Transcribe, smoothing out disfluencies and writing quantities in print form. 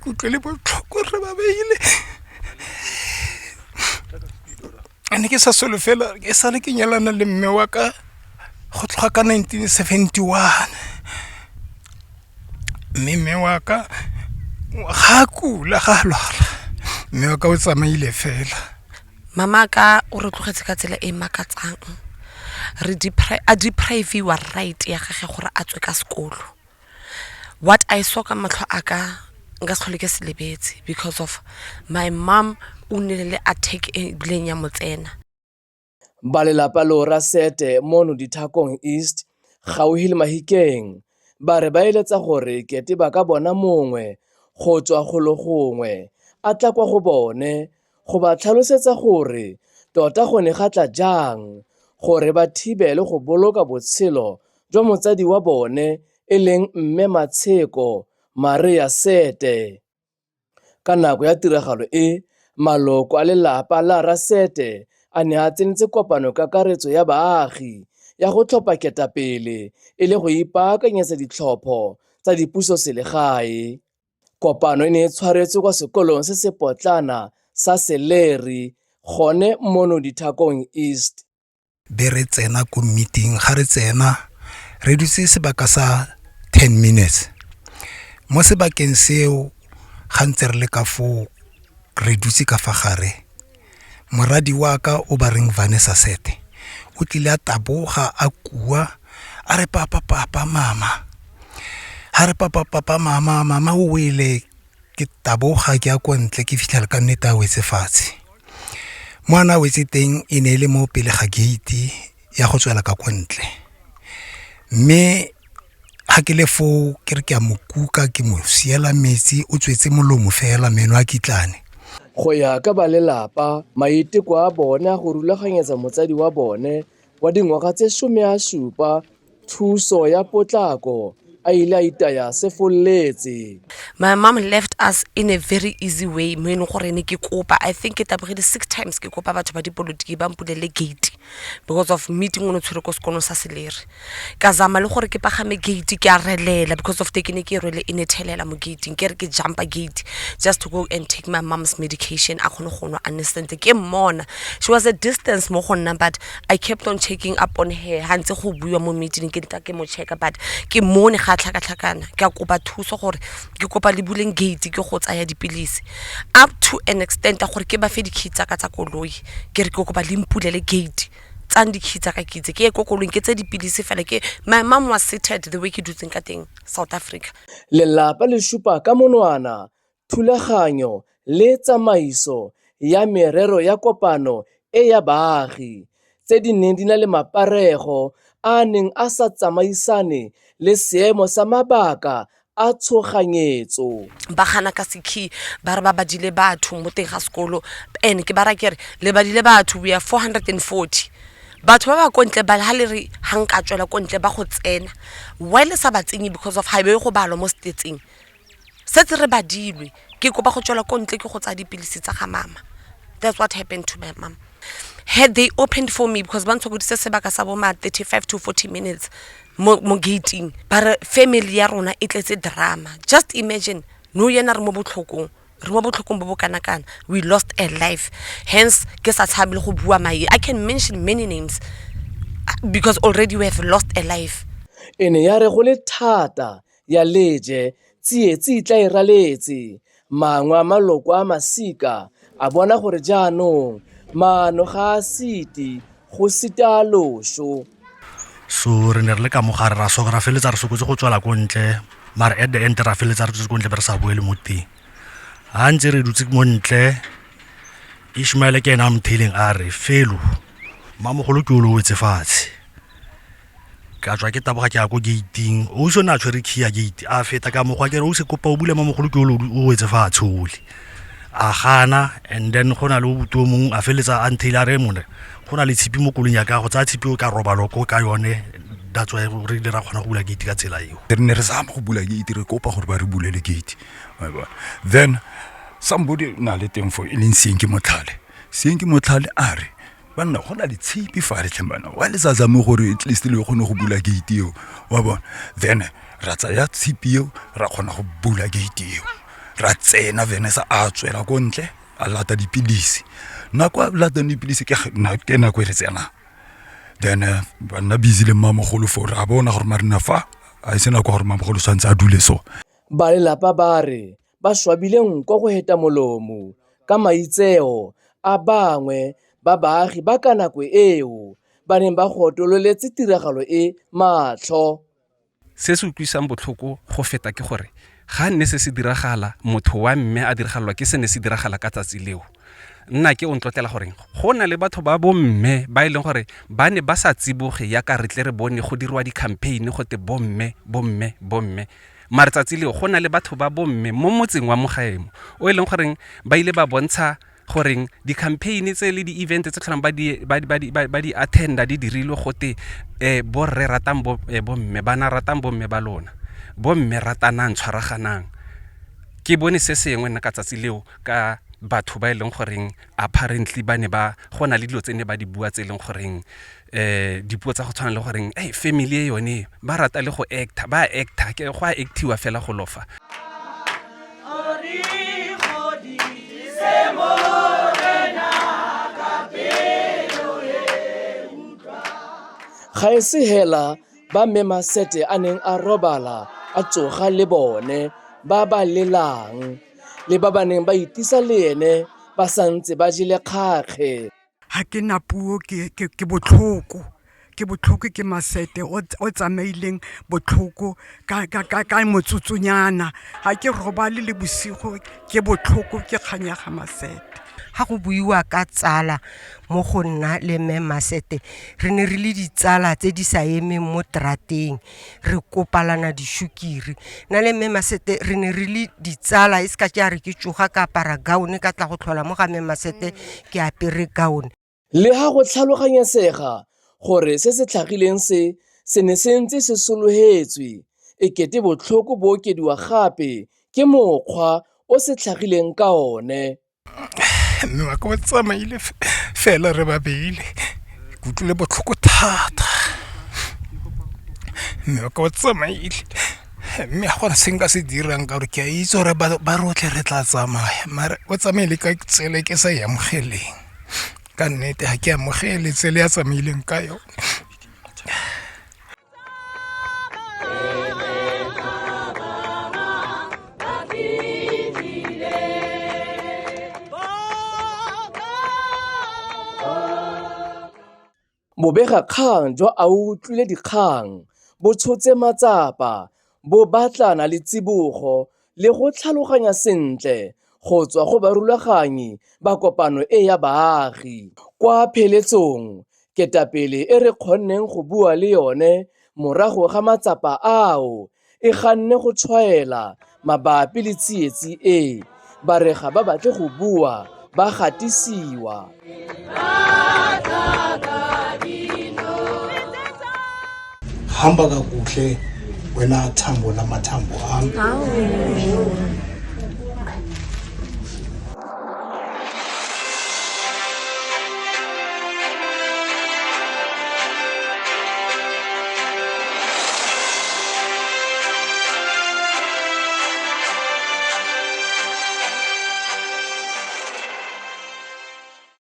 kutlwe le botlhoko re ba beile ane ke sa solofela ke sale ke nyalana le mme wa ka go tloga ka 1971 mme wa ka ga kula ga lwala mme wa ka o tsamaile fela mama ka o re tlogetse ka tsela e makatsang re deprive wa right ya gagwe gore a tswe ka sekolo what I saw ka matlho aka nka se tlhole ke se lebetse because of my mom o nele attack e bileng ya motsena ba lelapa lo Sete mono Dithakong East Gauhile Mahikeng ba re ba eletsa gore kete ba ka bona mongwe go tswa go lo gongwe a tla kwa go bone go ba tlhalosetsa gore tota go ne gatla jang gore ba thibele go boloka botshelo jwa motsadi wa bone e leng mme Matsheko Maria Sete. Ka nako ya tiragalo e maloko a lelapa la Sete a ne a tsentse kopano kakaretso ya baagi ya go tlhopha ketapele e le go ipaakanyetsa ditlhopho tsa dipuso selegae. Kopano e ne e tshwaretswe kwa sekolong se se potlana sa Seleri gone mono Dithakong East. be re tsena ko meeting ga re tsena re dutse sebaka sa 10 minutes mo sebakeng seo ga ntse re le ka fo re dutse ka fa gare moradi wa ka o ba reng Vanessa Sete o tlile a taboga a kua a re papa mama ha re papa mama o wele ke taboga ke a kwa ntle ke fitlhela ka nnete a wetse fatshe mwana wetse teng e ne le mo pele ga gate ya go tswela ka kwa ntle mme ha ke le fo ke re ke a mokuka ke mo siela metsi o tswetse molomo fela meno a kitlane Go ya ka ba lelapa maiteko a bone a go rulaganyetsa motsadi wa bone wa dingwaga tse 17 thuso ya potlako a ile a itaya sefoletse. my mom left us in a very easy way mo ene gore ne ke kopa I think ke tabogile 6 times ke kopa batho ba dipolotiki ba mpulele gate because of meeting ono tshwere ko sekolong sa Seleri ka zama le gore ke pagame gate ke a relela because of taking ke rele in ethelela mo gate ke re ke jumpa gate just to go and take my mom's medication a khone go no understand ke mona she was a distance mo gonna but I kept on checking up on her hantse go buiwa mo meeting ke nta ke mo check but ke mone ga tlhakatlhakana ke a kopa thuso gore ke kopa le buleng gate ke go tsaya dipilisi up to an extent gore ke ba fe dikitsa ka tsa koloi ke re ke kopa le mpulele gate tsang dikitsa ka kitse ke go kolong ke tse dipilisi fela ke my mom was seated the way ke dutseng ka teng South Africa. Lelapa le shupa ka monwana thulaganyo le tsamaiso ya merero ya kopano e ya baagi tse di neng di na le maparego a neng a sa tsamaisane le seemo sa mabaka a tshoganyetso. Ba gana ka sekhi ba re ba badile batho mo teng ga sekolo and ke bara kere le badile batho we are 440 batho ba ba kontle ba ha le re hanka tswela kontle ba go tsena while sa ba tsenyi because of highway go balwa mo stetseng setse re badilwe ke kopa go tswela kontle ke go tsa dipilisi tsa ga mama. That's what happened to my mom. Had they opened for me because bantsho go ditse sebaka sa bo ma 35 to 40 minutes mo gating but family ya rona e tletse drama. Just imagine no yena re mo botlhokong bo bokanakana we lost a life hence ke sa tshabile go bua mai I can mention many names because already we have lost a life. Ene ya re go le thata ya leje tsietsi tla iraletse mangwa maloko a masika a bona gore jaanong maano ga siti go sita losho. So re ne re le ka mogare ra so ra feletsa re sokotse go tswela ko ntle mara at the end ra feletsa re tswe ko ntle ba re sa boele mo teng ha ntse re dutse mo ntle Ishmael ke ena mtheling a re felo mamogolo ke o lo wetse fatshe ka tswa ke taboga ke ya ko gating o so na tshwere khia gate a feta ka mogwa ke re o se kopa o bule mamogolo ke o lo wetse fatshe ole a gana and then gona le buto mong a feletsa a nthela re mone gona le tshipi mo kolong ya ka go tsa tshipi o ka roba loko ka yone that's why re le ra khona go bula gate ka tsela eo re ne re zama go bula gate re kopa gore ba re bulele gate then somebody na le teng for ileng senki motlhale a re banna gona le tshipi fa re tlhembana wa le sa zame gore at least le gone go bula gate eo wa bona then ra tsaya tshipi eo ra khona go bula gate eo ra tsena Venesa a tswela ko ntle a lata dipilisi nna kwa lata dipilisi ke nako e re tsena then banna busy le mmamogolo for a bona gore marina fa a e sena kwa gore mmamogolo santse a dule so ba lelapa ba re ba swabile nko go heta molomo ka maitseo a bangwe ba baagi ba ka nako eo ba neng ba gotololetse tiragalo e matlho. Se se utlwisang botlhoko go feta ke gore ga nne se se diragala motho wa mme a diragalwa ke se ne se diragala ka tsatsi leo nna ke o ntlotlela gore go na le batho ba bomme ba e leng gore ba ne ba sa tsiboge ya ka re tle re bone go dirwa di-campaign go te bomme mare tsatsi leo go na le batho ba bomme mo motseng wa Mogaemo o e leng gore ba ile ba bontsha gore di-campaign tse le di-event tse tlholang ba di attenda di dirilwe gote borre ratang bomme bana ratang bomme ba lona bomme ratanang tshwaraganang ke bone se sengwe nna ka tsatsi leo ka batho ba e leng goreng apparently ba ne ba gona le dilo tse ne ba di bua tse e leng goreng dipuo tsa go tshwana le goreng family e yone ba rata le go acta ba acta ke go a actiwa fela go lofa ga e se hela ba mme Masete a neng a robala a tsoga le bone ba ba lelang le ba ba neng ba itisa le ene ba santse ba jile kgakge. Ha ke na puo ke botlhoko ke Masete o tsamaileng botlhoko ka motsutsonyana ha ke robale le bosigo ke botlhoko ke kganyaga Masete. Ha go buiwa ka tsala mo go nna le mme Masete re ne re le ditsala tse di sa emeng mo trateng re kopalana dishukiri na le mme Masete re ne re le ditsala e ska tja re ke tsoga ka apara gown ka tla go tlhola mo ga mme Masete ke apere gown. Le ha go tlhaloganyesega gore se se tlhagileng se ne se ntse se solohetswe e kete botlhoko bo okediwa gape ke mokgwa o se tlhagileng ka one. mme wa ka o tsamaile fela re babile ke utlwile botlhoko thata mme wa ka o tsamaile mme ga gona se nka se dirang ka gore ke a itse gore ba rotlhe re tla tsamaya mare o tsamaile ka tsela ke sa e amogeleng ka nnete ga ke amogele tsela ya tsamaileng ka yone. Bobega kgang jo a utlwile dikgang bo tshotse matsapa bo batlana le tsibogo le go tlhaloganya sentle go tswa go barulaganyi ba kopano e ya baagi. Kwa pheletsong ketapele e re kgonneng go bua le yone morago ga matsapa ao e ganne go tshwaela mabapi le tsietsi e ba re ga ba batle go bua ba gatisiwa. Hamba kakuhle wena thambo lamathambo ami.